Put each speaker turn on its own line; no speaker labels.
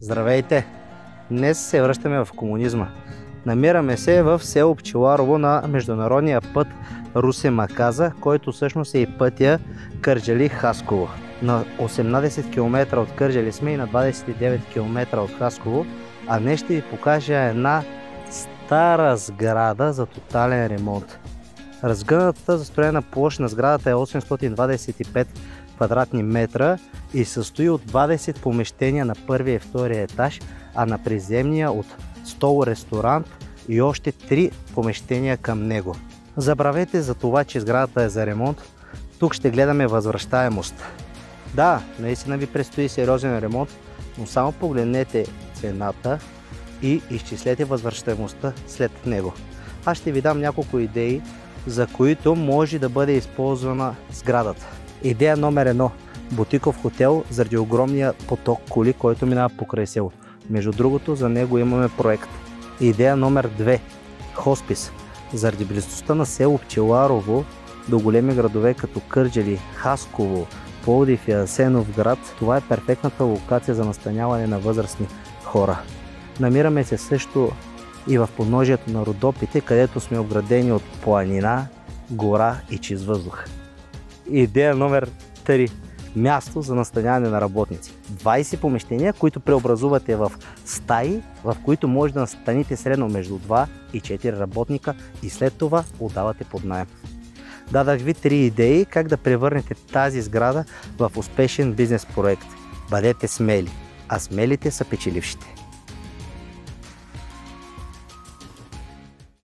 Здравейте! Днес се връщаме в комунизма. Намираме се в село Пчеларово на международния път Русе-Маказа, който всъщност е и пътя Кърджали-Хасково. На 18 км от Кърджали сме и на 29 км от Хасково, а днес ще ви покажа една стара сграда за тотален ремонт. Разгънатата застроена площ на сградата е 825 квадратни метра и състои от 20 помещения на първия и втория етаж, а на приземния от стол-ресторант и още 3 помещения към него. Забравете за това, че сградата е за ремонт. Тук ще гледаме възвръщаемост. Да, наистина ви предстои сериозен ремонт, но само погледнете цената и изчислете възвръщаемостта след него. Аз ще ви дам няколко идеи, за които може да бъде използвана сградата. Идея номер 1. Бутиков хотел заради огромния поток коли, който минава покрай село. Между другото, за него имаме проект. Идея номер 2. Хоспис. Заради близостта на село Пчеларово до големи градове като Кърджали, Хасково, Пловдив и Асеновград, това е перфектната локация за настаняване на възрастни хора. Намираме се също и в подножието на Родопите, където сме обградени от планина, гора и чист въздух. Идея номер 3. Място за настаняване на работници. 20 помещения, които преобразувате в стаи, в които може да настаните средно между 2 и 4 работника и след това отдавате под наем. Дадах ви 3 идеи как да превърнете тази сграда в успешен бизнес проект. Бъдете смели, а смелите са печелившите.